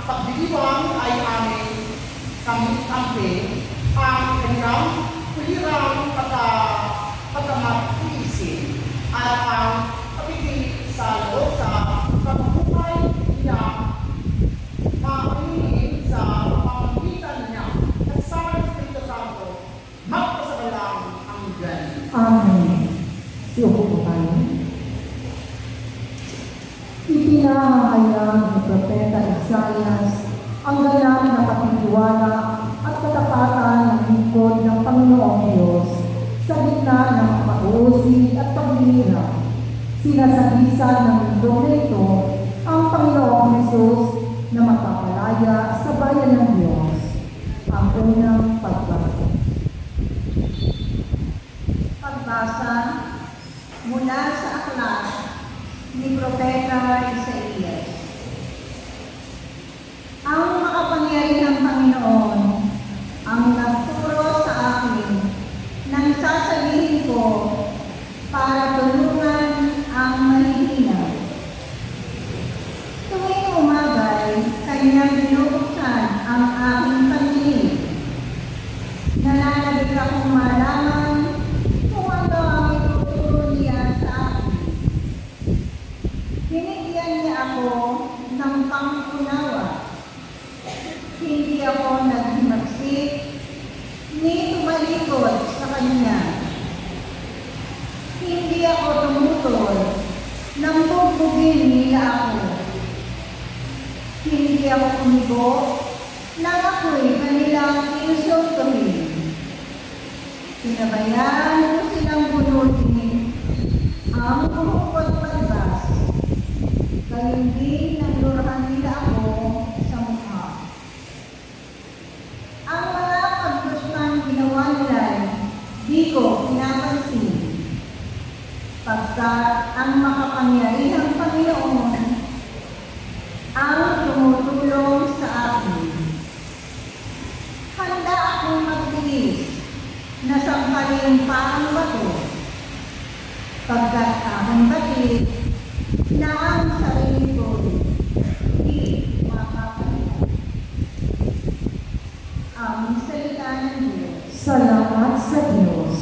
pagdiriwang ay aming kampi ang kanyang kulirang pagkamatiisin at ang kapigil sa loob sa pagbubuhay niya maaminin sa pamamagitan niya at sa Espiritu Santo magpasagalang hanggan. Amen. Siupo po tayo. Ipinahayag ni Propeta Isaias ang ganap na patitiwala at katapatan ng lingkod ng Panginoong Diyos sa gitna ng pag-uusig at paghihirap. Sinasabisan ng mundong ito ang Panginoong Hesus na magpapalaya sa bayan ng Diyos. Ang unang pagbasa. Pagbasa mula sa aklat ni Propeta Isaias. Ang makapangyarihang Panginoon ang nagturo sa akin nang sasabihin ko para tulungan ang mahihina. Tuwing umagay, kanyang binubuksan ang aking pandinig. Nananabik akong malaman kung ano ang ituturo niya sa akin. Binigyan niya ako ng pangunawa. Hindi ako naghimagsik, ni tumalikod sa kanya. Hindi ako tumutol nang bugbugin nila ako. Hindi ako kumibo nang ako'y kanilang inusultuhin. Pinabayaan ko silang bunutin ang buhukot palbas. Gayon din nagdurahan nila ako sa mukha. Ang mga pagdusman ginawa nila, di ko pinapansin. Pagkat ang makapangyarihang Panginoon ang tumutulong sa akin. Handa akong magtiis na sangkalin pa ang bato. Pagkat aking batid na ang sarili ko di makapalitan. Ang salita ng Diyos. Salamat sa Diyos.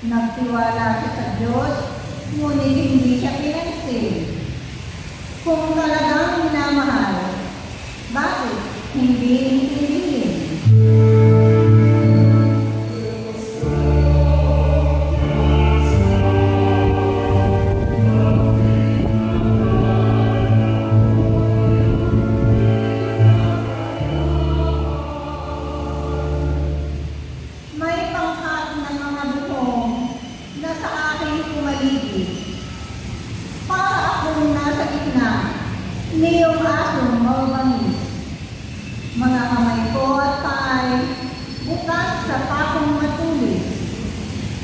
Nagtiwala siya sa Diyos, ngunit hindi siya pinansin. Kung talagang minamahal, bakit hindi intindihin? Niyong asong maubanis. Mga kamay ko at paay bukas sa pakong matulis.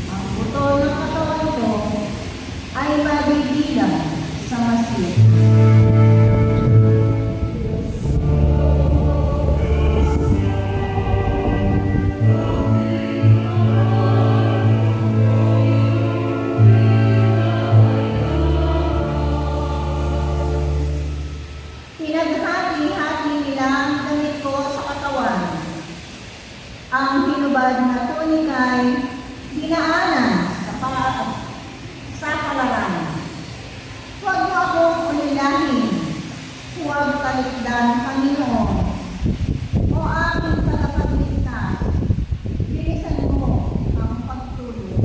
Ang buto ng katawan ko ay mabibilang sa masid. Pinaghati-hati nila ang damit ko sa katawan. Ang hinubad na tunikay, dinaanan sa palaran. Huwag mo akong ulilahin. Huwag kalikdan, Panginoon. O aking tagapagligtas, bilisan mo ang pagtulog.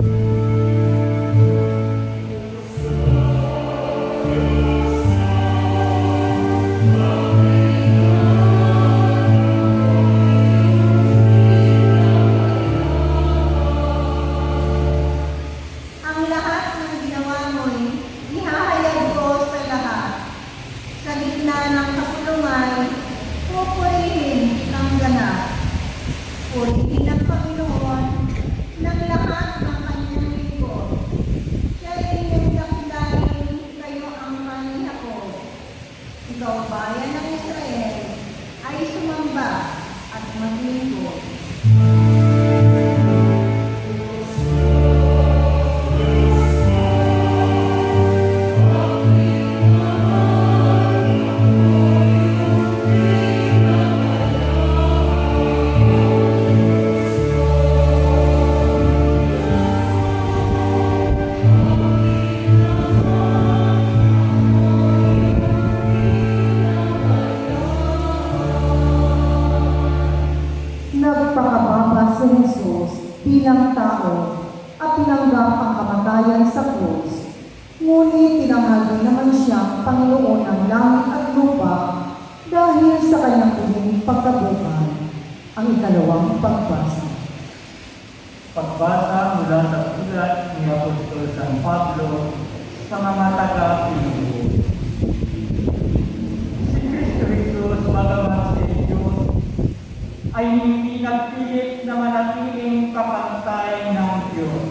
bilang tao at tinanggap ang kamatayan sa krus. Ngunit tinanghagi naman siyang Panginoon ng langit at lupa dahil sa kanyang huling pagkabuhay. Ang ikalawang pagbasa. Pagbasa mula sa sulat ni Apostol San Pablo sa mga taga-Pilipo. Si Kristo Jesus, bagamat si Diyos, ay hindi nagpilit na manatiling kapantay ng Diyos.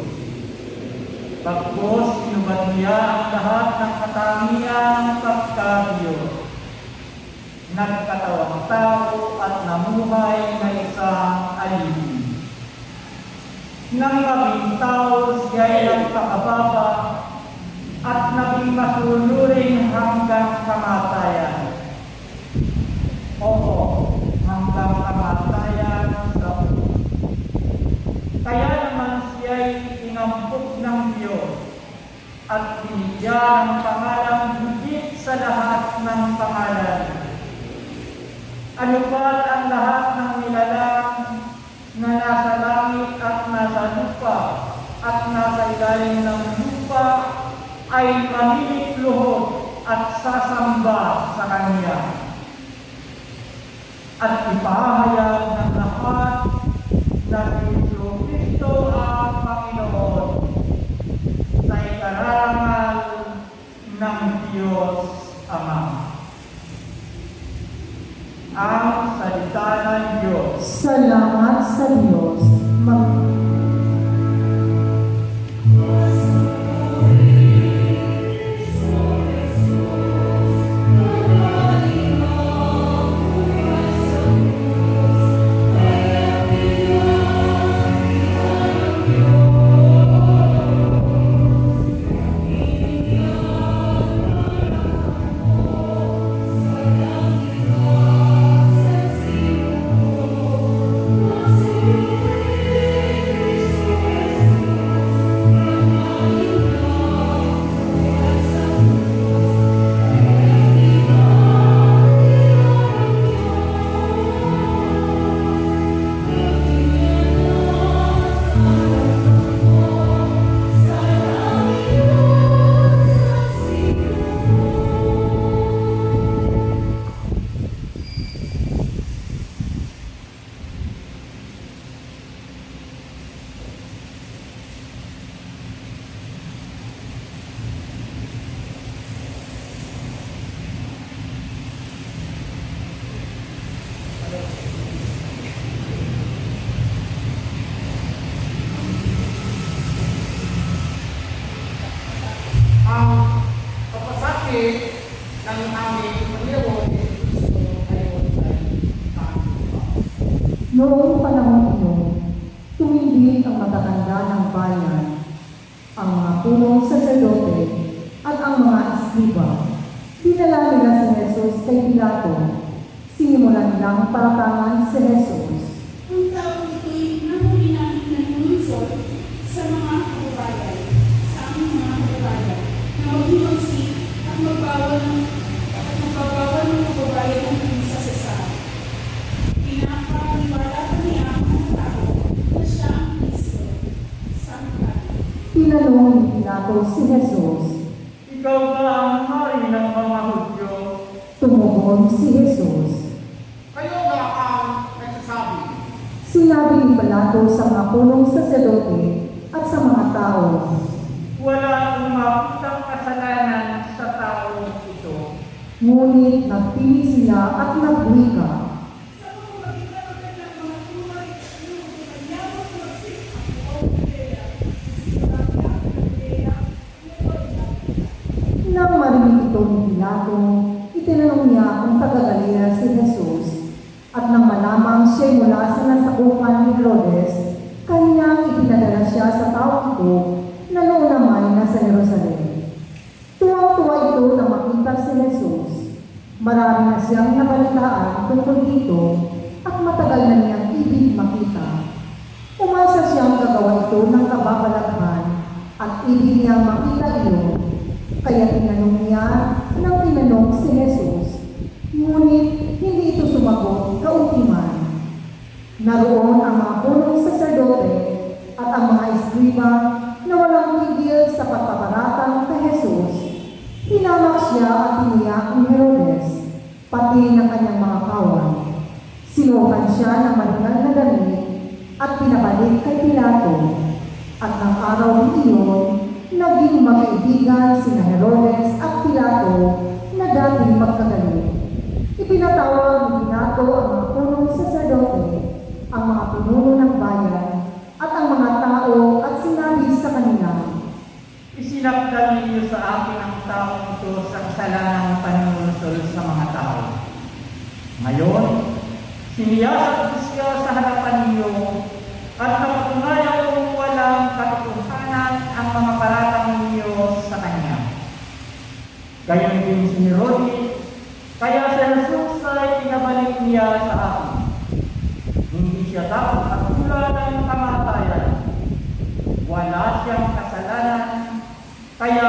Bagkus, sinubad niya ang lahat ng katangiang pagka-Diyos. Nagkatawang tao at namuhay na isang alipin. Nang maging tao, siya'y nagpakababa at naging masunurin hanggang kamatayan. Oo, hanggang kamatayan sa krus. Kaya naman siya'y inampok ng Diyos at binigyan ng pangalang higit sa lahat ng pangalan. Anupat ang lahat ng nilalang na nasa langit at nasa lupa at nasa ilalim ng lupa ay manilipluhod at sasamba sa Kanya. At ipahayag ng lahat na si Kristo ang Panginoon sa ikararangal ng Diyos Ama. Ang salita ng Diyos. Salamat sa Diyos. Noong panahon ito, tumindi ang matatanda ng bayan, ang mga punong saserdote at ang mga eskriba. Dinala nila si Jesus kay Pilato. Sinimulan nilang paratangan si Jesus. Ang tao ito'y nahuli namin nanununsod sa mga kababayan, sa aming mga kababayan, na maghimagsik at magbawal ng kababayan ng isa sa isa. Pinapaniwala pa niya ang mga tao na siya ang Kristo, sangkal. Tinanong ni Pilato si Jesus. Ikaw ba ang hari ng mga Hudyo? Tumugon si Jesus. Kayo ba ang nagsasabi? Sinabi ni Pilato sa mga punong saserdote at sa mga tao. Wala akong makitang kasalanan sa taong ito. Ngunit nagpili sila at nagwika. Sa pamamagitan ng mga tunay at kanyang magsik ang buong Judea, Nang marinig ito ni Pilato, itinanong niya kung taga-Galilea si Jesus, at nang malamang siya mula sa nasakupan ni Herodes, kanyang ipinadala siya sa taong ito na noon naman nasa Jerusalem. Tuwang-tuwa ito na makita si Jesus. Marami na siyang nabalitaan tungkol dito at matagal na niyang ibig makita. Umasa siyang gagawa ito ng kababalaghan at ibig niyang makita iyon. Kaya tinanong niya nang tinanong si Jesus. Ngunit hindi ito sumagot kauntiman. Naroon ang mga punong saserdote siya at tiniyak ni Herodes, pati ng kanyang mga kawan. Sinuotan siya ng maringal na damit at pinabalik kay Pilato. At ng araw iyon, naging magkaibigan sina Herodes at Pilato na dating magkagalit. Ipinatawag ni Pilato ang mga punong saserdote, ang mga pinuno ng bayan, at ang mga tao at sinabi sa kanila, Isinakdal ninyo sa akin ang taong ito sa kasalanang panununsol sa mga tao. Ngayon, siniyasat ko siya sa harapan ninyo at napatunayan kong walang katotohanan ang mga paratang ninyo sa kanya. Gayon din si Herodes, kaya si Jesus ay pinabalik niya sa akin. Hindi siya dapat katulad ng kamatayan. Wala siyang kasalanan, kaya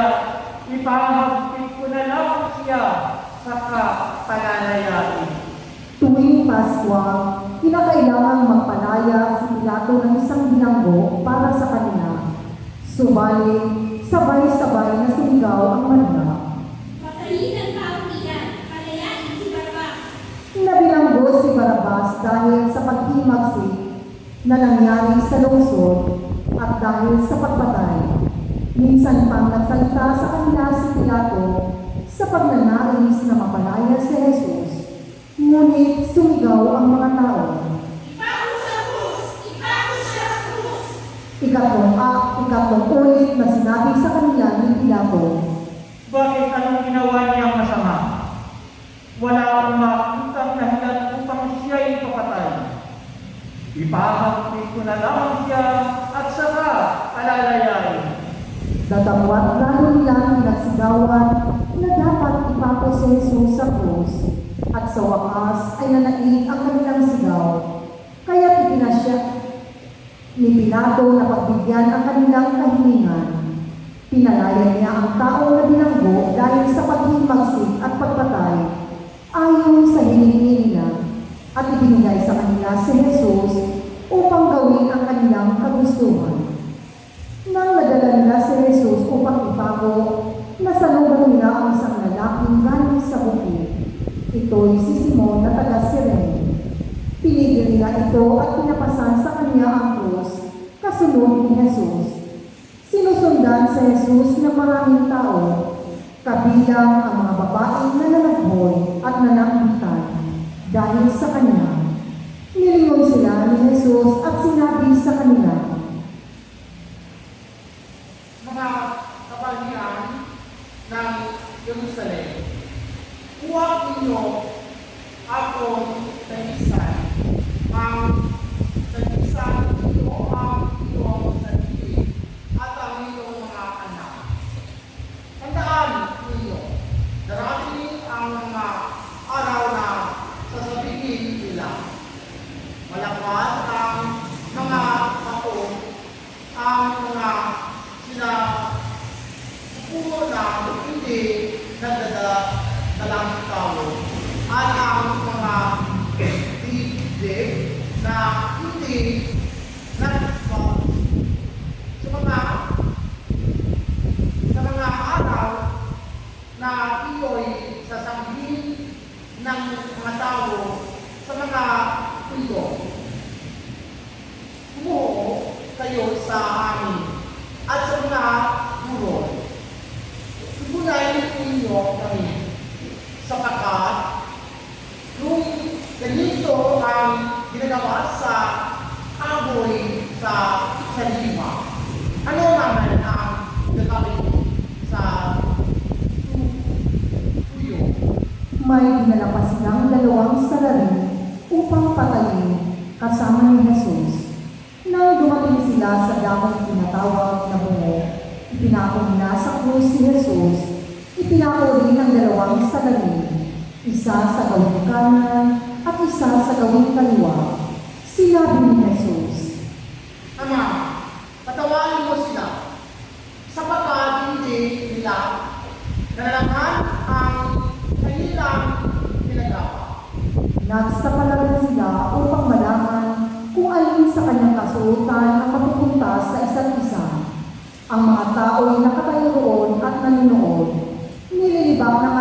ipahagpit ko na lang siya sa kapalalayain. tuwing Paskwa, kinakailangang magpalaya si Pilato ng isang bilanggo para sa kanila. Subalit, sabay-sabay na sumigaw ang marina. Patayin ang taong iyan, palayain si Barabas. Nabilanggo si Barabas dahil sa paghimagsik na nangyari sa lungsod at dahil sa pagpatay. Minsan pang nagsalita sa kanila si Pilato sa pagnanais na mapalaya si Jesus. Ngunit sumigaw ang mga tao. Ipako sa krus! Ipako siya sa krus! Ikatlong ulit na sinabi sa kanila ni Pilato. Bakit anong ginawa niyang masama? Wala akong makitang dahilan upang siya'y ipapatay. Ipahagpit ko na lang siya at saka palalayain. Datapwat lalo nilang pinagsigawan na dapat ipako si Jesus sa krus, at sa wakas ay nanaig ang kanilang sigaw. Kaya ipinasya ni Pilato na pagbigyan ang kanilang kahilingan. Pinalaya niya ang tao na binanggo dahil sa paghimagsik at pagpatay, ayon sa hiningi nila, at ibinigay sa kanila si Jesus upang gawin ang kanilang kagustuhan. Nang nadala nila si Jesus upang ipako, nasalubong nila ang isang lalaking galing sa bukid. Ito'y si Simon na taga-Sirene. Pinigil nila ito at pinapasan sa kanya ang krus, kasunod ni Jesus. Sinusundan sa Jesus ng maraming tao, kabilang ang mga babaeng nananaghoy at nanangitan dahil sa kanya. Nilingon sila ni Jesus at sinabi sa kanila, mga kabahian ng Jerusalem, huwag ninyo akong tagisan. Ang tagisan ninyo ang iyong sarili at ang iyong mga anak. Tandaan ninyo, darating ang mga araw na sasabihin nila, malakas ang mga ako, ang mga sila puno na hindi nagdadalang tao at ang mga dibdib na hindi nagpapag sa mga araw na iyo'y sasabihin ng mga tao sa mga pundo. Kumuho kayo sa amin at sa mga guro. Tugunayin ninyo kami sapagkat nung ganito ang ginagawa sa aboy sa salima, ano naman ang gagawin sa tuyo? may dinala pa silang dalawang salarin upang patayin kasama ni Jesus. Nang dumating sila sa damang tinatawag na bungo, ipinako nila sa krus si Jesus. Ipinako rin ang dalawang salarin, isa sa gawing kanan at isa sa gawing kaliwa. Sinabi ni Jesus, Ama, patawarin mo sila sapagkat hindi nila nalalaman ang kanilang ginagawa. nagsapalaran sila upang malaman kung alin sa kanyang kasuotan ang mapupunta sa isa't isa. Ang mga tao'y nakatayo roon at nanonood. Nililibak ng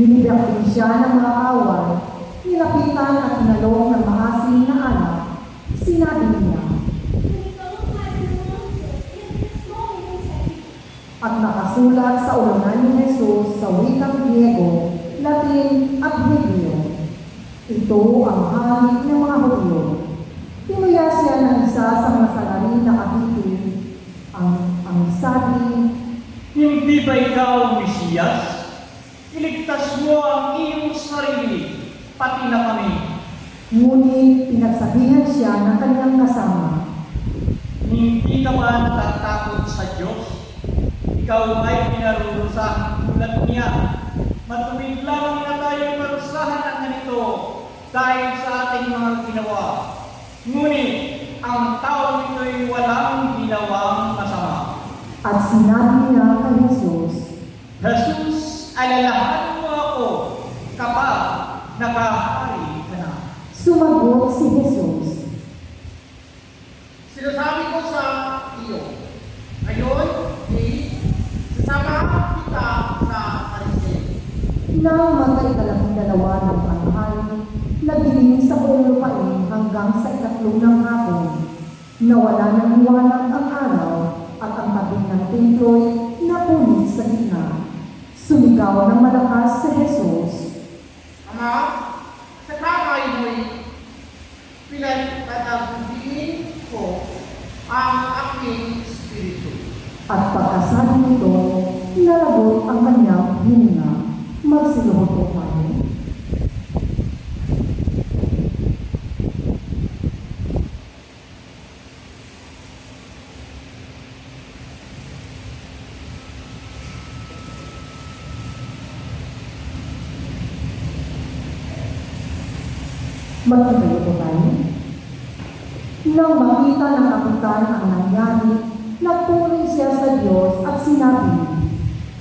Nilibiyak din siya ng mga away, nilapitan at inalong ng maasim na alak. Sinabi niya, at nakasulat sa ulunan ni Jesus sa wikang Griego, Latin at Hebreo. Ito ang halik ng mga Hudyo. Tinuya siya ng isa sa mga salarin na kapitin. Ang sabi, Hindi ba ikaw ang Mesiyas? Iligtas mo ang iyong sarili, pati na kami. ngunit pinagsabihan siya ng kanyang kasama. Hindi ka ba natatakot sa Diyos? Ikaw ay pinarurusahan tulad niya. Matuwid lamang na tayo parusahan ng ganito dahil sa ating mga ginawa. Ngunit ang taong ito'y walang ginawang masama. At sinabi niya kay Jesus, Jesus, alalahanin mo ako kapag nakahari ka na. sumagot si Jesus, Sinasabi ko sa iyo, ngayon, sasama kita sa Pariseo. nang matay 12 ng anghel, nagdilim sa buong lupain hanggang sa 3 ng hapon. Nawala ng liwanag ang araw at ang tabing ng templo'y napunit sa gitna. Sumigaw ng malakas si Jesus, Ama, sa kamay mo'y pinagpataguhin ko ang aking espiritu. at pagkasabi nito, nalagot ang kanyang hininga. Magsiluhod po tayo. Magkitayo po tayo. Nang makita ng kapitan ang nangyari, nagpuri siya sa Diyos at sinabi,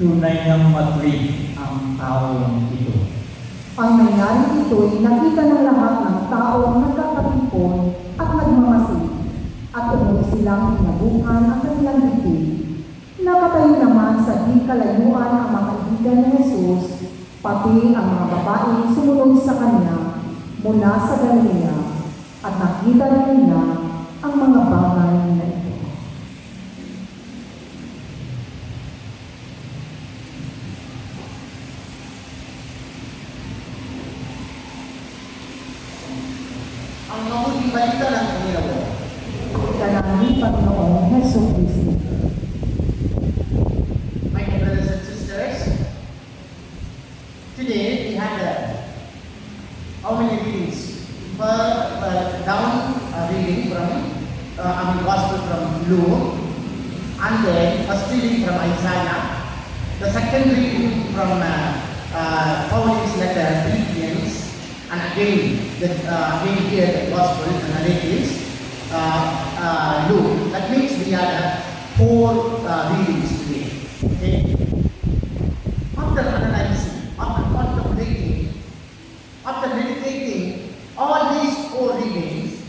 Tunay ngang matuwid ang taong ito. ang nangyari ito'y nakita ng lahat ng taong nagkakatipon at nagmamasid, at umuwi silang pinabuhan ang kanilang bibig. Nakatayo naman sa di kalayuan ang mga kaibigan ni Jesus, pati ang mga babaeng sumunod sa kanya mula sa Galilea, at nakita rin niya ang mga bagay na ito. Ang mabuting balita ng Panginoon. Ikanangin Panginoong Heso Kristo. My dear brothers and sisters, today we had how many readings? Down reading from Gospel from Luke, and then first reading from Isaiah, the second reading from Paul's letter Philippians, and again here the Gospel and narratives Luke. That means we had 4 readings today. Okay. After analyzing, after contemplating, after meditating all these 4 readings,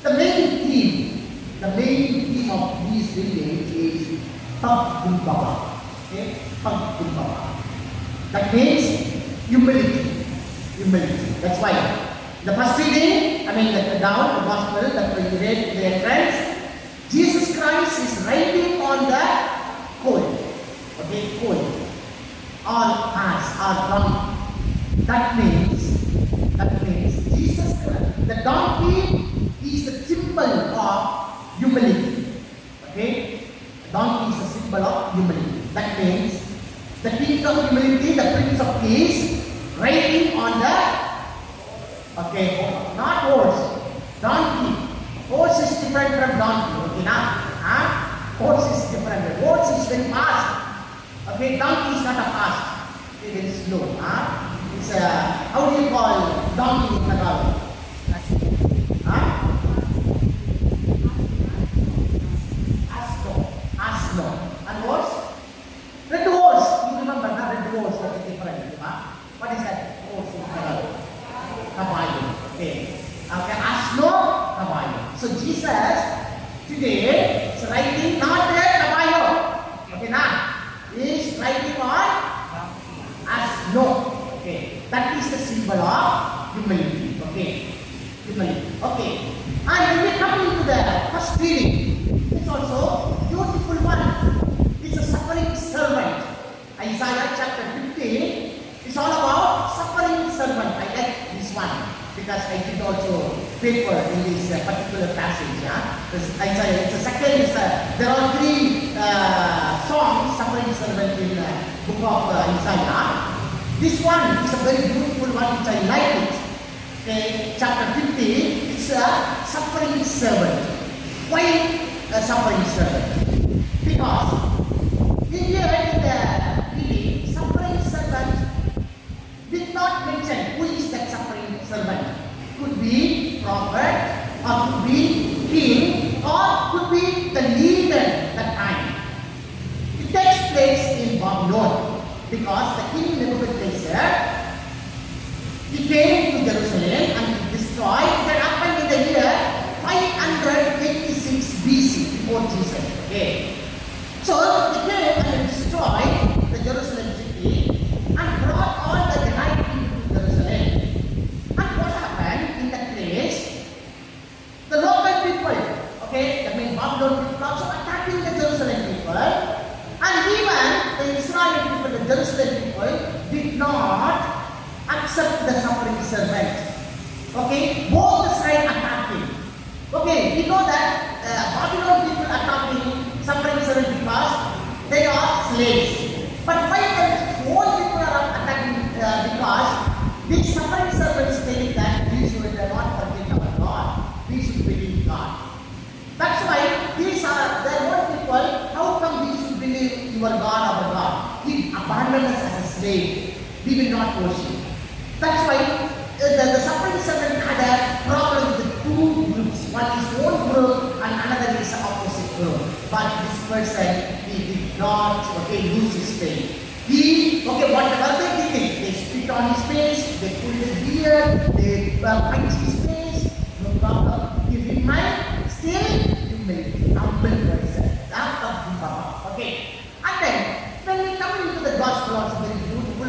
the main theme of these readings is pagkumbaba. Okay? Pagkumbaba. That means humility. That's why the first reading, down the Gospel that we read there, friends, Jesus Christ is riding on the colt. Okay, colt. Or ass, or donkey. That means Jesus Christ, the donkey is the symbol of humility. Okay? Donkey is a symbol of humility. That means the king of humility, the prince of peace, riding on the, not horse, donkey. Horse is different from donkey. Okay, now, horse is different. Horse is very fast. Okay, donkey is not a fast. It's very slow. It's how do you call donkey in Tagalog? Asno. And horse? Red horse. You remember, not red horse, what is different? What is that horse in Tagalog? Kabayo. Okay. Asno, kabayo. So Jesus today is riding not the kabayo. Okay na? He is riding on asno. because I did also paper in this particular passage. It's a second. There are three songs suffering servant in the book of Isaiah. This one is a very beautiful one which I like it. Okay, chapter 50, it's a suffering servant. Why a suffering servant? Because here in the reading, suffering servant did not mention who is that suffering servant. Could be prophet, or could be king, or could be the leader at that time. It takes place in Babylon because the king Nebuchadnezzar, he came to Jerusalem and he destroyed. That happened in the year 586 BC before Jesus. Okay. So he came and destroyed the Jerusalem city and brought all the Gentile people to Jerusalem. And what happened in that place? The local people, okay, the main Babylon people also attacking the Jerusalem people, and even the Israeli people, the Jerusalem people, did not accept the suffering servant. Okay, both sides attacking. Okay, we know that Babylon people attacking suffering servant because they are slaves. But why the whole people are attacking because these suffering servants saying that we should not forget our God. We should believe God. That's why these are the old people. How come we should believe your God, our God? He abandoned us as a slave. We will not worship. That's why the suffering servant had a problem with the two groups. One is one group and another is the opposite group. But this person, he did not lose his faith. Whatever they did, they spit on his face, they pulled his beard, they punched his face, no problem. He remained still humble person. Okay. And then, when we come into the gospel, also very beautiful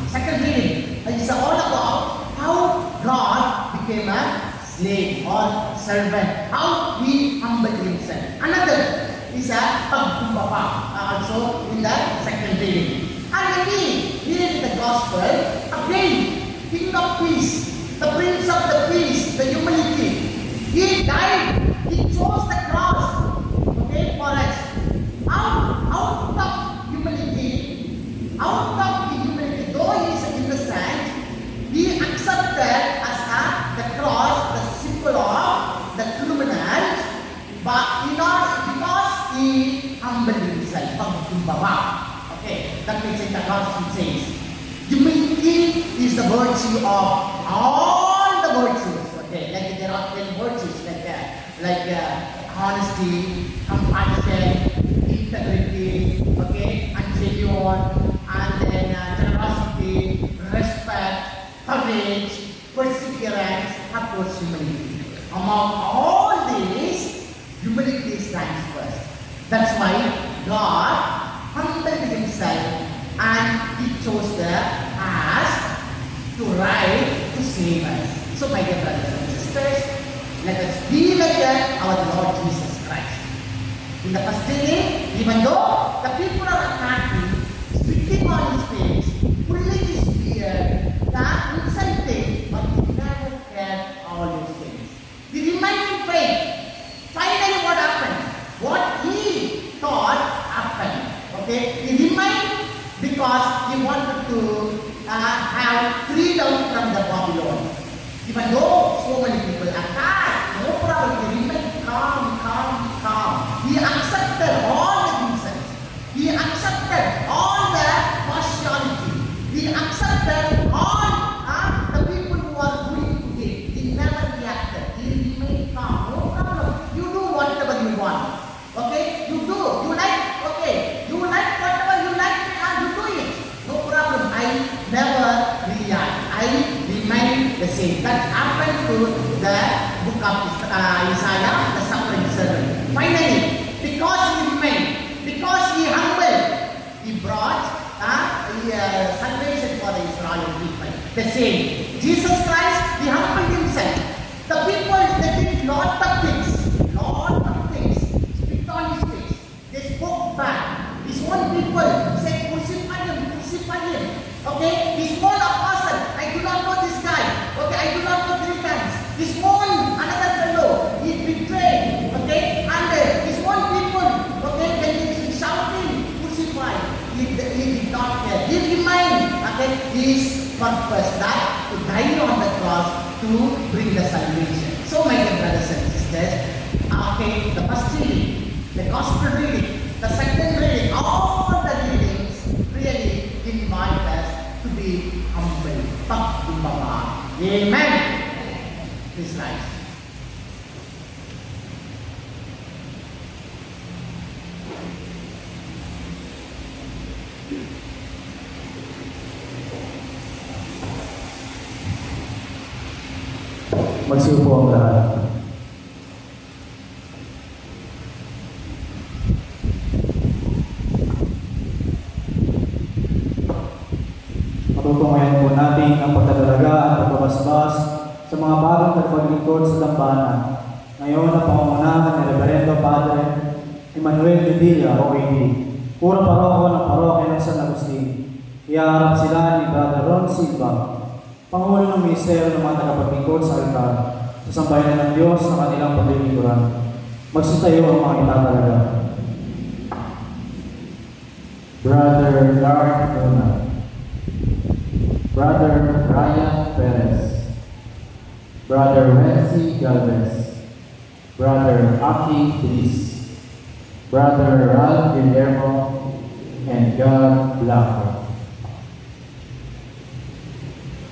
second reading. It's all about how God became a slave or servant, how he humbled himself. Another is a Pagkumbaba, also in the second reading. And again, here in the gospel, again, King of Peace, the Prince of the Peace, the humility, he died, he chose the cross, okay, for us. Out of humility, though he is innocent, he accepted as the cross, the symbol of the criminal, but because he humbled himself. Okay, that means in the gospel says, humility is the virtue of all the virtues. Okay, like there are 10 virtues, like honesty, compassion, integrity, okay, and genuine, and then generosity, respect, courage, perseverance, of course humility. Among all these, humility stands first. That's why God humbled himself and he chose the past to write to save us. So my dear brothers and sisters, let us be like our Lord Jesus Christ. In the first day, even though the people are attacking, spitting on his face, pulling his beard, insulting, but he never cared all those things. He remained in faith. Finally, what happened? What he thought happened. Okay, he remained because he wanted to have freedom from the Babylon. Even though so many people attacked, no problem, he remained calm. He accepted all the reasons. He accepted all the partiality. He accepted all the people who are doing to him. He never reacted. He remained calm. No problem. You do whatever you want. Okay? You do. You like, okay. You like whatever you like and you do it. No problem. I never react. I remain the same. That happened to the book of Isaiah, the suffering servant. Finally, because he remained, because he humbled, he brought salvation for the Israeli people. The same. Jesus Christ, he humbled himself. The people, they did lot of things, spit on his face. They spoke back. His own people said, crucify him. Okay? His own apostle, I do not know this guy. Okay, I do not His own another fellow, he betrayed, okay, and his own people, okay, when he is shouting, crucify, he did not care. He remained, okay, his purpose, that to die on the cross to bring the salvation. So, my dear brothers and sisters, okay, the first reading, the gospel reading, the second reading, all the readings really invite us to be humble. Pagkumbaba. Amen. Please rise. Magsiupo ang lahat. Matutungayan po natin ang pagdadalaga at pagbabasbas sa mga bagong nagpaglingkod sa dambana. Ngayon ang pangungunahan ni Reverendo Padre Emmanuel Medilla, OAD, Pura Paroko ng Parokya ng San Agustin. Iyaharap sila ni Brother Ron Silva, Pangulo ng Ministeryo ng mga tagapaglingkod sa altar, sa sambayanan ng Diyos na kanilang paglilingkuran. Magsitayo ang mga itatalaga. Brother Lard Luna, Brother Ryan Perez, Brother Renzi Galvez, Brother Aki Tris, Brother Ralph Guillermo, and God Blanco.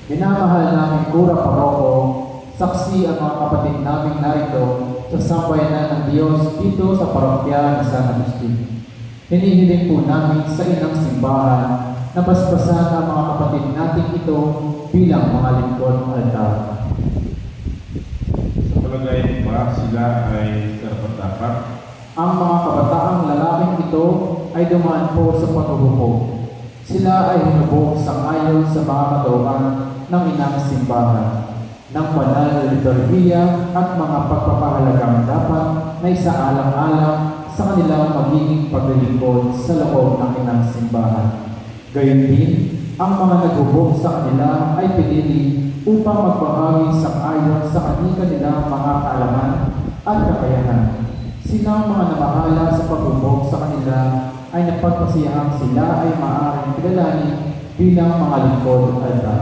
Minamahal namin Pura Paroko, saksi ang mga kapatid namin narito sa sambayanan ng Diyos dito sa parokya ng San Agustin. Hinihiling po namin sa inang simbahan na basbasan ang mga kapatid natin ito bilang mga lingkod altar. Sa palagay ba sila ay karapat-dapat? Ang mga kabataang lalaking ito ay dumaan po sa paghuhubog. Sila ay hinubog sangayon sa mga katawan ng inang simbahan, ng banal na liturhiya at mga pagpapahalagang dapat na isaalang-alang sa kanilang magiging paglilingkod sa loob ng inang simbahan. Gayon din, ang mga naghubog sa kanila ay pinili upang magbahagi sang-ayon sa kanilang mga kaalaman at kakayahan. Silang mga namahala sa paghubog sa kanila ay napagpasiyahang sila ay maaaring kilalanin bilang mga lingkod altar.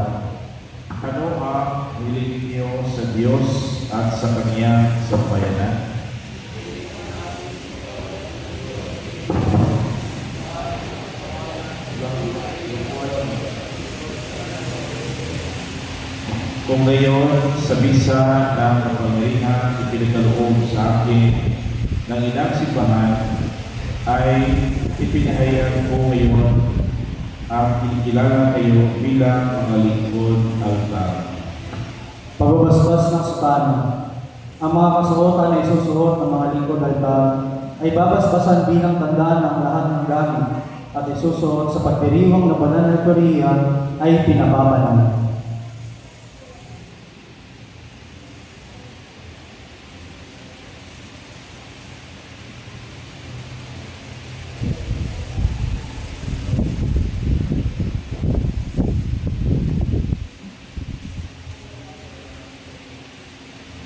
Ano ang hiling niyo sa Diyos at sa Kanyang sambayanan? Kung ngayon, sa bisa ng kapangyarihan ipinagkaloob sa akin ng inang simbahan, ay ipinahayag ko ngayon at kinikilala kayo bilang mga lingkod altar. Pagbabasbas ng sutana. Ang mga kasuotan na isusuot ng mga lingkod altar ay babasbasan bilang tandaan ng lahat ng gamit at isusuot sa pagdiriwang na banal na liturhiya ay pinababanal.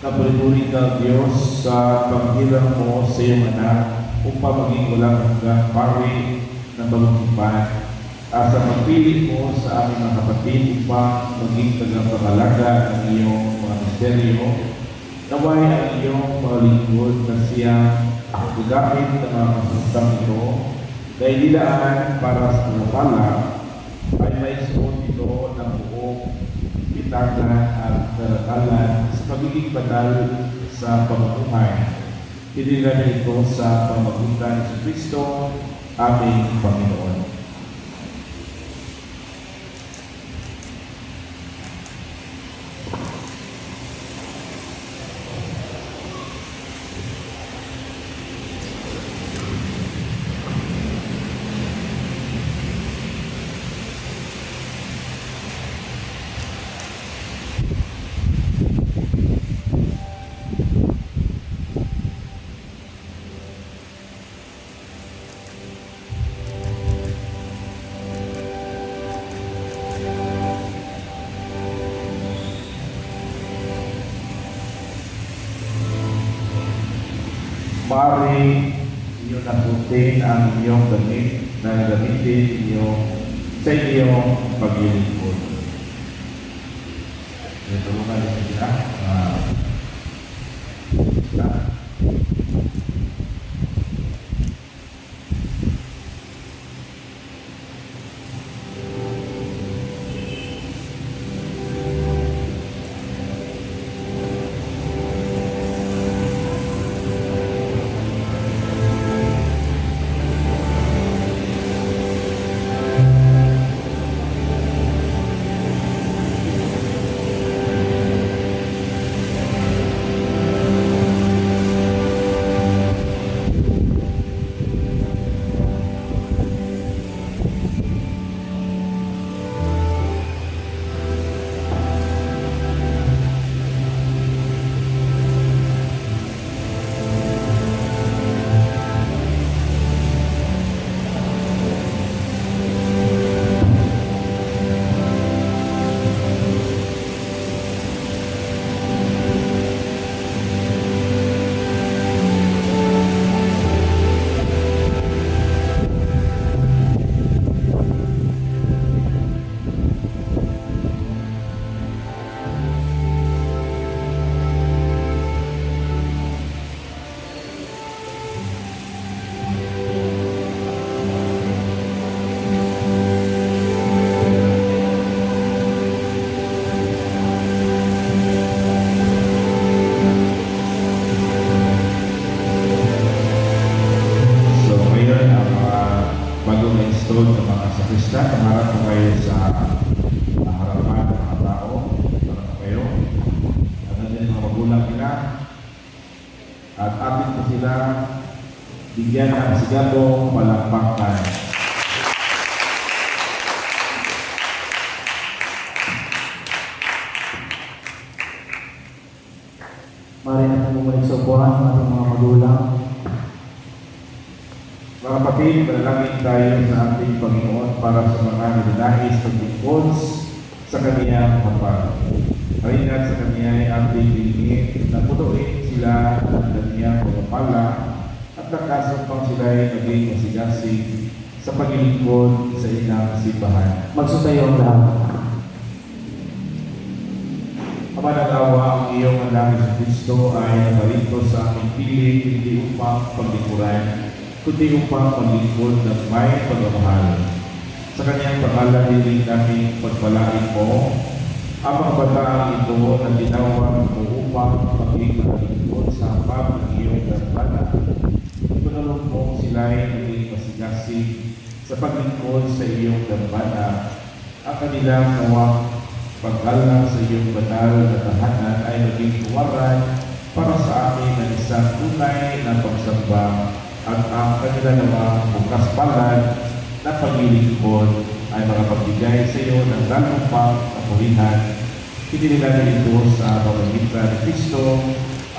Kapuripurin ka, Diyos, sa paghilang mo sa iyong anak upang maging walang hanggang pari ng bagong tipan at sa pagpili mo sa aming mga kapatid upang maging tagapangalaga ng iyong mga misteryo. Naway ang iyong mga lingkod na siyang gagamit ng mga kasustang ito na inilaan para sa pala ay may suot ito ng buong bitagan at daratalan sa pagiging banal sa pamumuhay. Hinila ito sa pamagitan sa Kristo, aming Panginoon. pari, inyong nasutin ang inyong damit na gamitin sa inyong paglilingkod. Ito mga sila. Tumarap po kayo sa harapan ng mga tao. Tumarap po kayo. At nandiyan mga magulang nila. At atin po sila bigyan ng sigatong palakpakan. Mari na bumalik sa upuan ng ating mga magulang. Mga kapatid, manalangin tayo sa ating Panginoon para sa mga ninanais paglingkod sa kaniyang hapag. Maringat sa kaniya ay ating bilingin na punuin sila ng kaniyang pagpapala at nakasampang sila ay naging masigasig sa paglingkod sa inang simbahan. Magsutayo ang lahat. Ama ng awa, ang iyong anak sa Kristo ay naparito sa aming piling hindi upang paglingkuran, kundi upang paglingkod ng may pagmamahal. Sa kanyang pangalan hiling namin pagpalain mo ang mga bataang ito na tinawag mo upang maging paglingkod sa hapag ng iyong dambana. Ipanulong mo sila ay naging masigasig sa paglingkod sa iyong dambana. Ang kanilang nawang pag-alang sa iyong banal na tahanan ay maging huwaran para sa amin ng isang tunay na pagsamba at ang kanila namang bukas palad na paglilingkod ay makapagbigay sa iyo ng lalong pang kapulihan. Pinililan ito sa pamamagitan ni Kristo,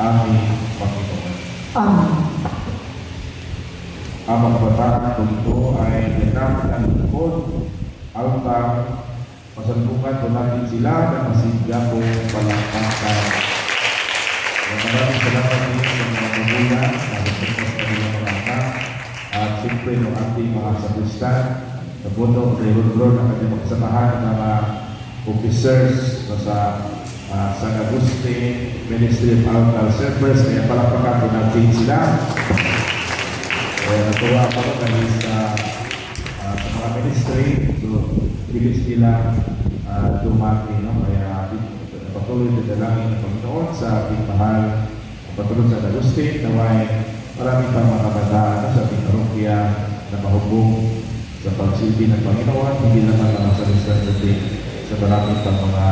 aming Panginoon. Amen. Ang mga bata ito ay ganap ng lingkod, altar. Pasalubungan po natin sila ng masigapong palakpakan. Maraming salamat din sa mga magulang na nagpapos sa kanilang mga anak at siyempre ng ating mga sakristan na bono kay Rodro na kanyang magsamahan ng mga officers sa San Agustin Ministry of Altar Servers. Kaya palakpakan po natin sila. Natuwa ako dahil sa mga ministry, bilis nila dumati, no? Kaya patuloy na dalangin ng Panginoon sa ating mahal patulong sa Agustin, naway marami pang mga kabataan sa ating parokya na mahubog sa pagsilbi ng Panginoon, hindi naman lang sa Christianity, sa marami pang mga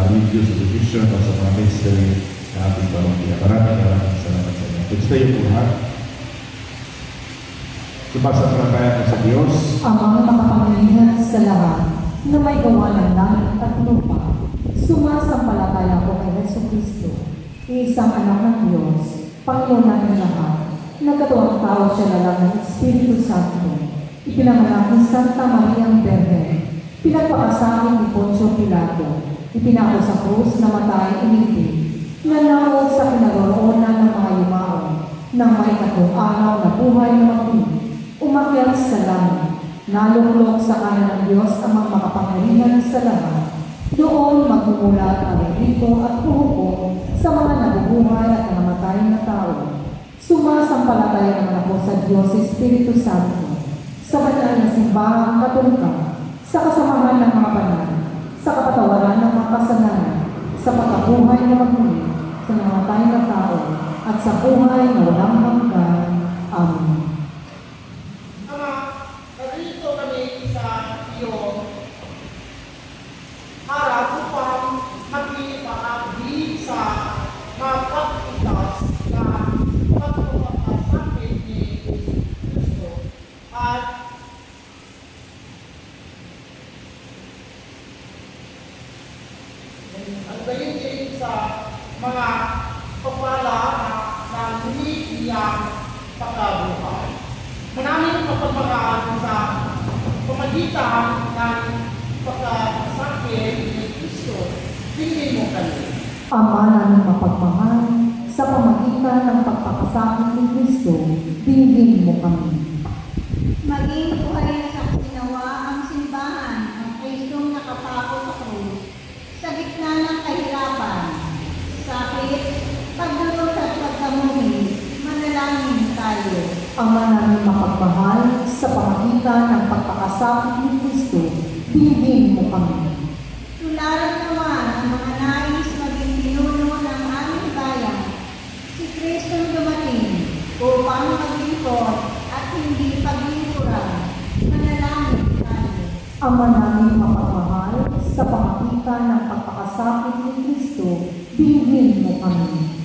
religious division o sa mga ministry na ating parokya. Maraming salamat sa inyo. Gusto yung lahat. Sumasampalataya ko sa Diyos, Amang makapangyarihan sa lahat, na may gawa ng langit at lupa. Sumasampalataya ko kay Jesucristo, isang anak ng Diyos, Panginoon natin lahat, nagkatuwang tao siya lalang ng Espiritu Santo, ipinanganak ni Santa Maria ang Berhen, pinagpakasakin ni Poncio Pilato, ipinako sa krus, namatay, inipin, nanawag sa kinaroroonan ng mga yumao, Nang may katong araw na buhay na mabuti, umakyat sa langit, naluklok sa kanan ng Diyos ang mga makapangyarihan sa lahat. Doon magmumulat ang rito at puhuko sa mga nabubuhay at namatay na tao. Sumasampalataya naman ako sa Diyos Espiritu Santo, sa banal na simbahang Katolika, sa kasamahan ng mga banal, sa kapatawaran ng mga kasalanan, sa pagkabuhay na magmuli, sa namatay na tao, at sa buhay na walang hanggan. Amen. Ama, narito kami sa iyo para upang magpapahagi sa mga pagkitas na pagpapasakit ni Kristo at ang galing din sa mga kapala na hindi niyang pagkabuhay. Maraming kapagpagaan sa pamagitan ng pagkasakit ni Kristo. Tingin mo kami. Ama namin mapagmahal, sa pamagitan ng pagpapasakit ni Kristo, dinggin mo kami. Maging buhay na saksi nawa ang simbahan ng Kristong nakapako sa krus sa gitna ng kahirapan, sakit, pagdulot at pagkamuhi, manalangin tayo. Ama namin mapagmahal, sa pamagitan ng pagpapasakit ni Kristo, dinggin mo kami. Tularan nawa ng mga nais maging pinuno ng aming bayan, si Kristong dumating upang maglingkod at hindi paglingkuran. Manalangin tayo. Ama namin mapagmahal, sa pamagitan ng pagpapasakit ni Kristo, dinggin mo kami.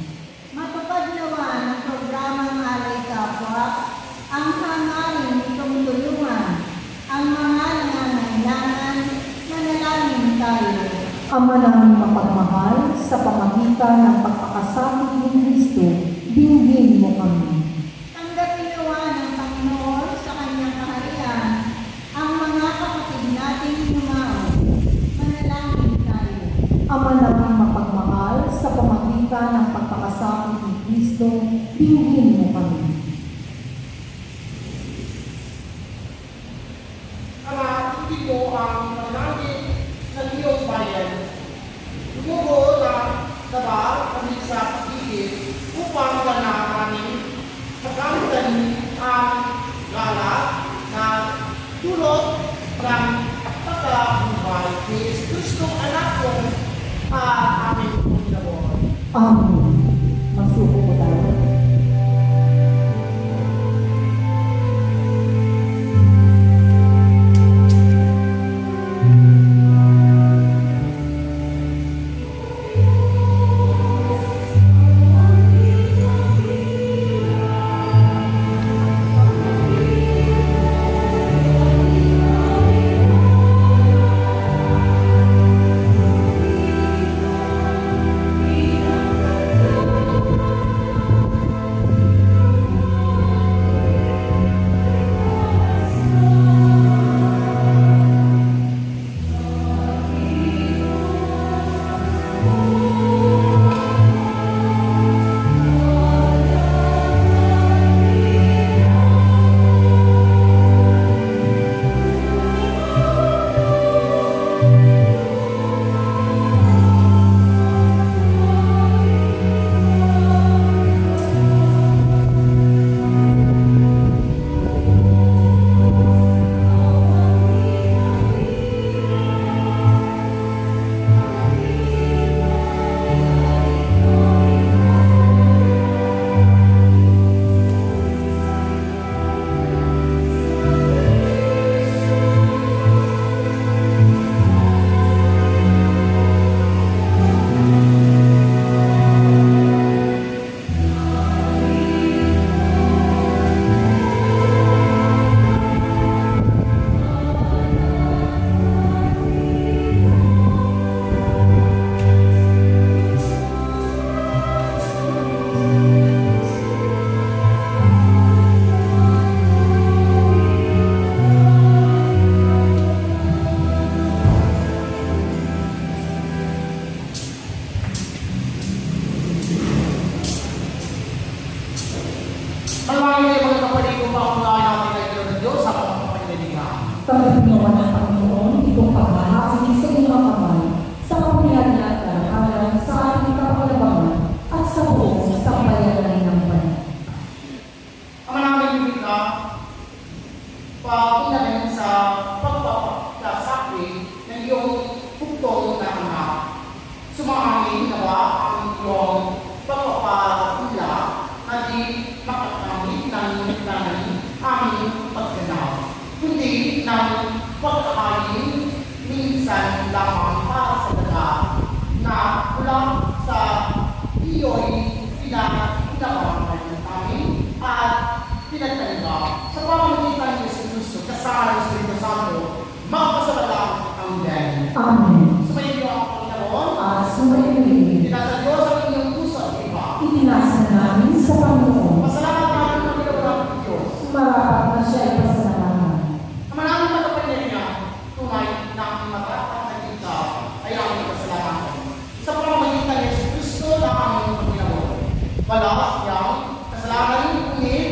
Matupad nawa ng programang Alay Kapwa, ang hangarin nitong tulungan ang mga nangangailangan. Manalangin tayo. Ama namin mapagmahal, sa pamagitan ng pagpapasakit ni Kristo, dinggin mo kami. Tanggapin nawa ng Panginoon sa kanyang kaharian ang mga kapatid nating lumao. Manalangin tayo. Ama namin mapagmahal, sa pamagitan ng pagpapasakit ni Kristo, dinggin mo kami. Ama, hindi mo ang panalangin ng iyong bayan. Tumugo na daba kami sa pagiging upang panamanin makamtan ang galat na dulot ng pagkabuhay ni Kristong anak ko at aming Panginoon. Amen. Magsuko po tayo. Thank Pagpinawa ng Panginoon itong paghahapon sa iyong mga kamay sa pamilya at karahalan sa ating kapalabangan at sa buong sambayanan ng banal. Ama namin Biblia, pagkinamin sa pagpapakasakri ng iyong puktong na anak. Sumangangin nawa ang iyong pagpapakula na di makakamit ng aming pagkanaw, kundi ng pagkahain minsan lamang para sa daga na mula sa iyo'y pinagkinabangan namin at pinagtaliga sa pamamagitan ni Jesus Cristo kasama ng Espiritu Santo magpasawalang ang Diyos. Amen. Sumayin niyo ang Panginoon At sumayin itinasa Diyos ang inyong puso at iba. itinasa namin sa Panginoon. Pasalamat namin ang ginagawa ng Diyos. Marapat na siya ay pasalamatan. Ang maraming makapangyarihan, tunay na ang matatak na kita ay aming pasalamatan. Sa pamamagitan ni Jesus Cristo na aming Panginoon. Wala siyang kasalanan ngunit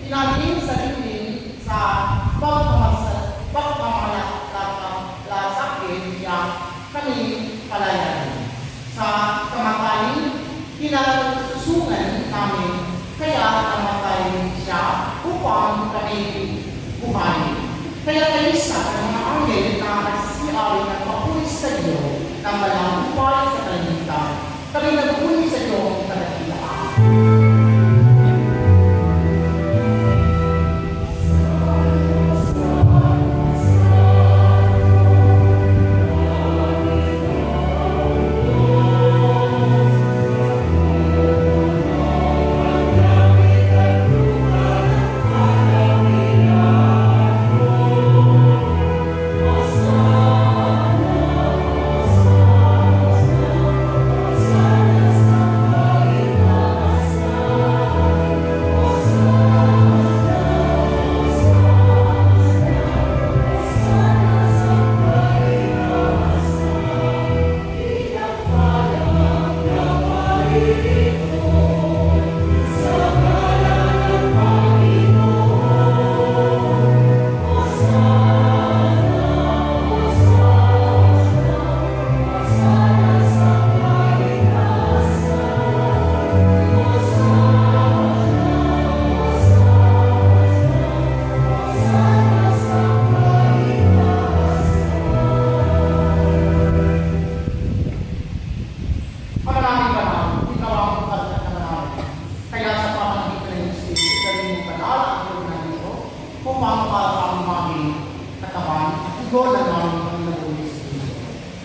tinaling sa litin sa pagmamalasakit niya kami palayan. Sa kamatayin, pinasusungan namin kaya namatay siya upang kami buhay. Kaya kalisa ng mga anghel na nagsisiari ng mapulis sa iyo ng walang upay sa kalimitan. Kami nagpulis sa iyo ang kadakilaan.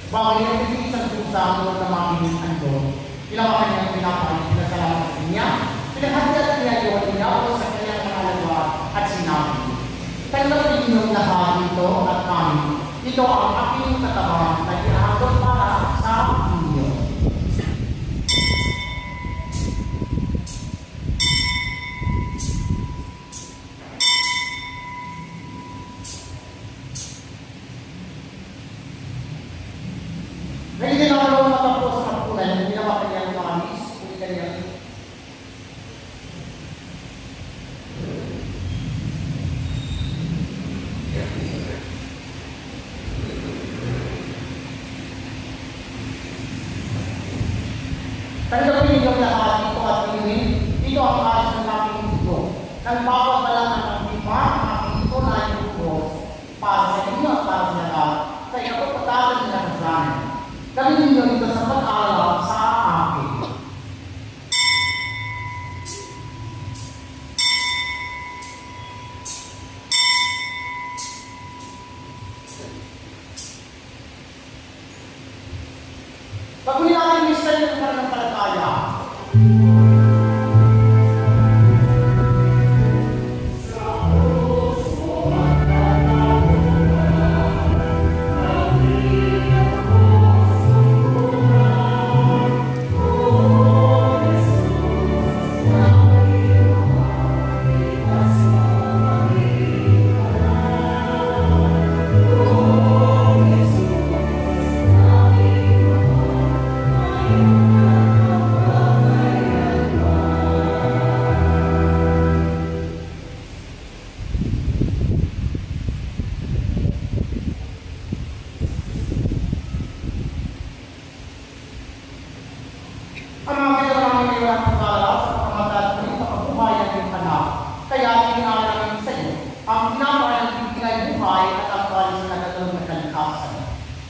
Bawal yung pagkikisang pusa mo na mamingin andon. Ginawa kanyang pinapalit, pinasalamat sa kanya. Pinaghatiat niya yun, inawal sa kanyang mga lagwa at sinabi, tanggapin ninyong lahat dito at kami. Ito ang aking katawan na ginahagod para sa inyo. Ngayon din ako matapos sa pagpunan, ginawa kanyang mamis, kung kanyang tanggapin ninyong lahat dito at inumin, dito ang alis ng aking ito. Nang bawat balang ng pagpipa, ang aking ito na ay bukos, para sa inyo at para sa lahat, sa ikapagpatalan ng kasalanan. Kami ninyo ito sa pag-aaral sa akin. Pagkunin natin yung style ng pananampalataya.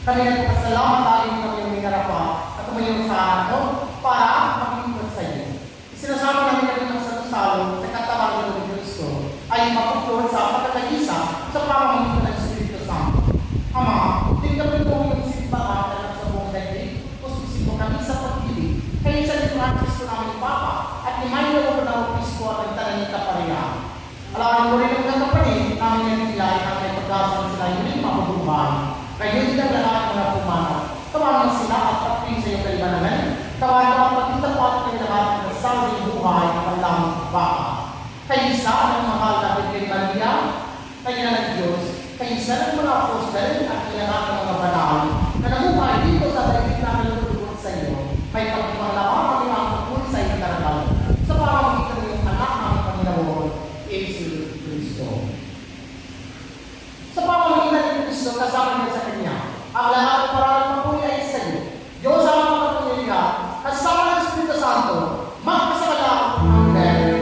Kami nagpasalamat tayo ng iyong minarapan at umayong sa anak para maglingkod sa iyo. Sinasama namin kami ng salong sa katawan ng Kristo ay mapupunod sa pagkakagisa sa pamamagitan ng Espiritu Santo. Ama, tingnan mo yung simbahan na nasa buong daigdig, pususin mo kami sa pag-ibig, kayo sa ni Francisco namin Papa, at ni Mayo ko ng Obispo at ang Tananita Pareha. Alamin mo rin ang mga kapatid namin ng kilay at may pagkasan sila yung hindi mabubuhay. Kayo din ang lahat mga pumanap. Tawanan sila at pagpin sa iyong kalibanangan. Tawanan ang pagtitapat ng lahat ng sawing buhay ng Allahang Baka. Kayo isa ang mahal na Bikira Maria, kayo na ng Diyos, kayo isa ng mga apostol at kailangan ng mga banal na namuhay dito sa daigdig namin lulubog sa iyo. May pagpapalaman kami ang pagpuli sa iyong karakal sa pamamagitan ng iyong anak ng Panginoon, Jesus Cristo. Sa pamamagitan ng Kristo, kasama niya sa Kanya, ang lahat ng parang pagpuli ay sa iyo. Diyos ang mga kapamilya, kasama ng Espiritu Santo, magkasala ang dahil.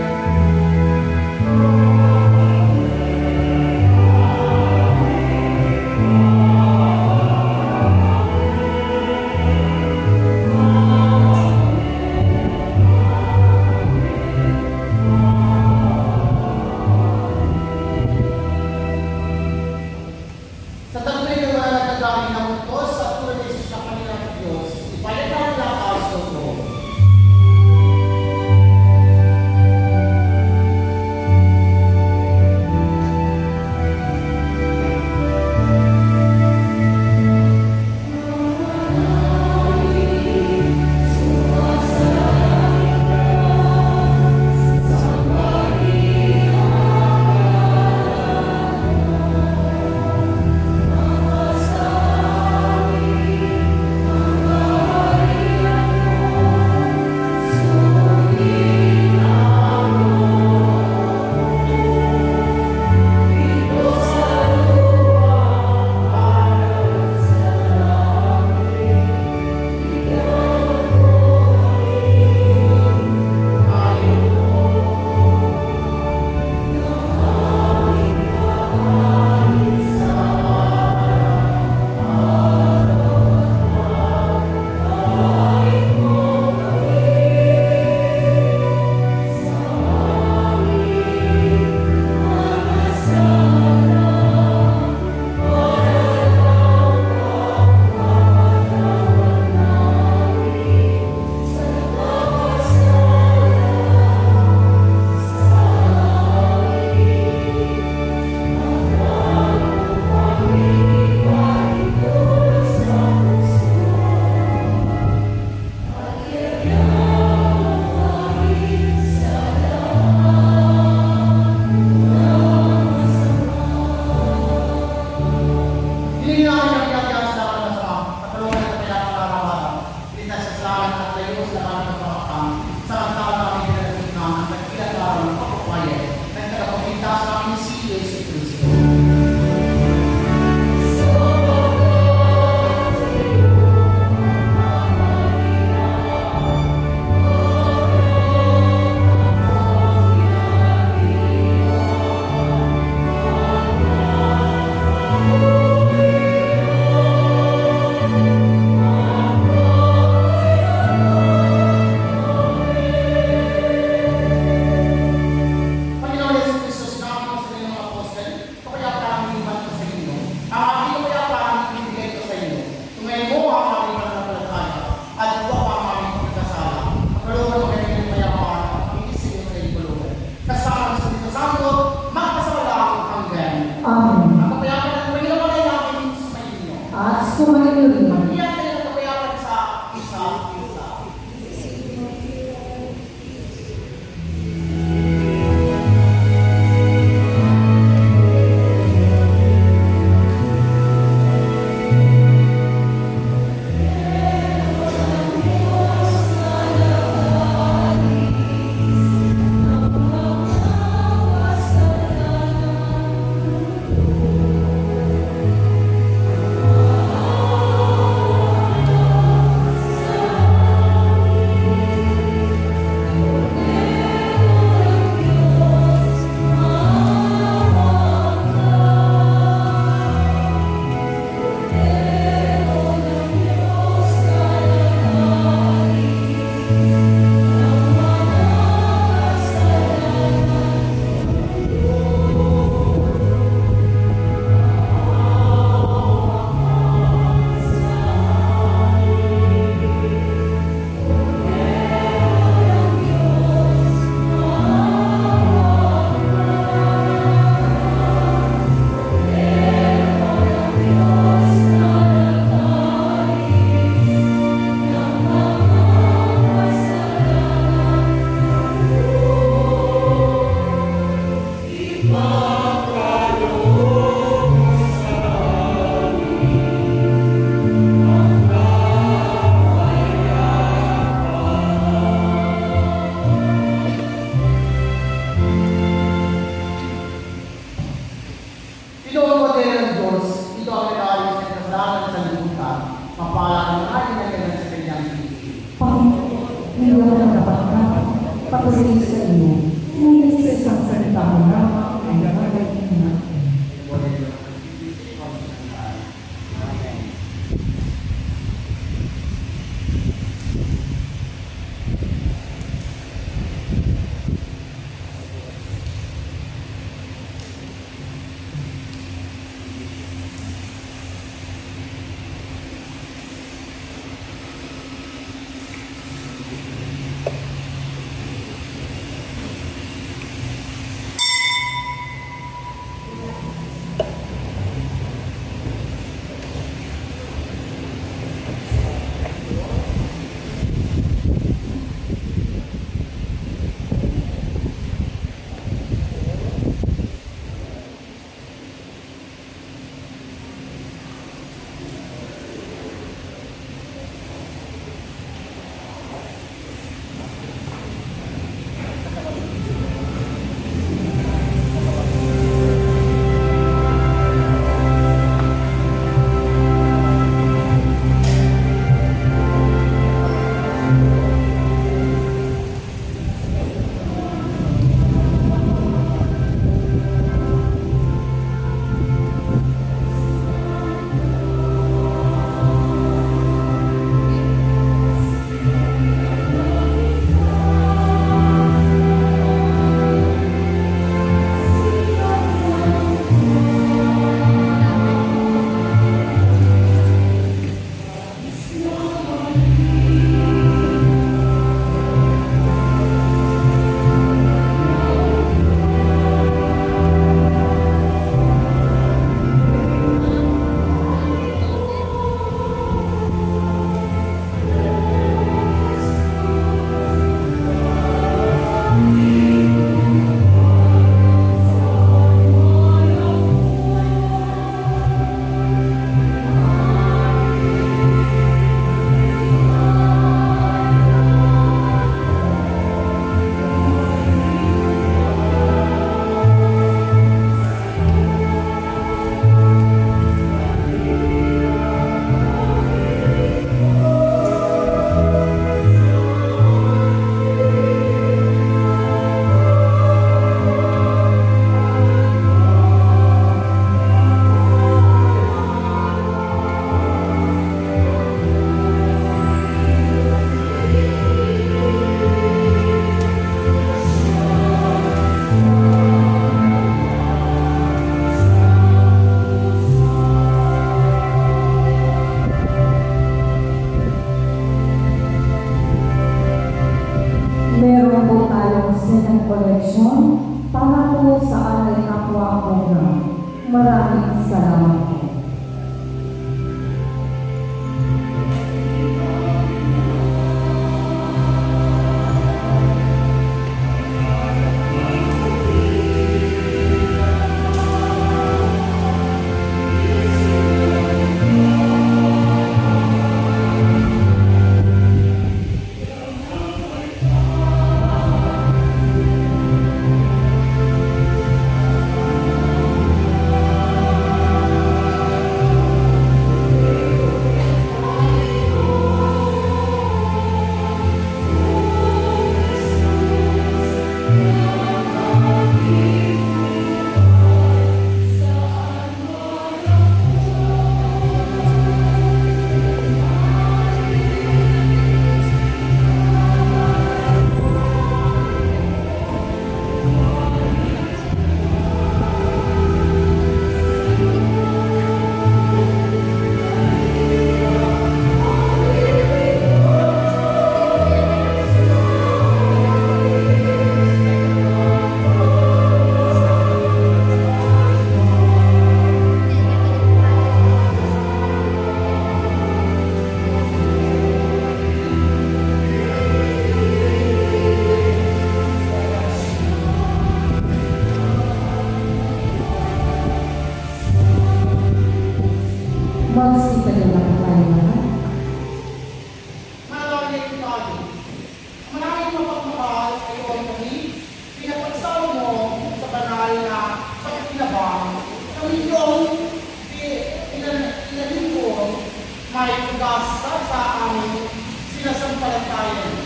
may pag-asa sa aming sinasampalatayan.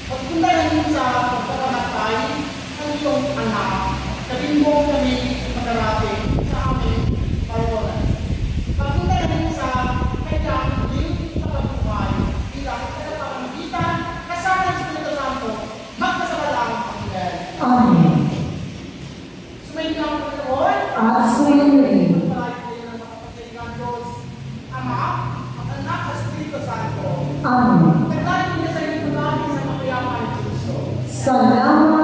Pagpunta namin sa pagkakanatay ng iyong anak, sabihin mo kami magarating sa aming parolan. Pagpunta namin sa kanyang muling sa pagbuhay, bilang pinagpapamagitan, kasama ng Espiritu Santo, magkasabalang ang ilan. Amen. Sumayin lang po ito, Lord. At sumayin rin. Ama, ang anak ng Espiritu Santo. Amen. Naglalim niya sa inyo namin sa makayaman ng Kristo. Salamat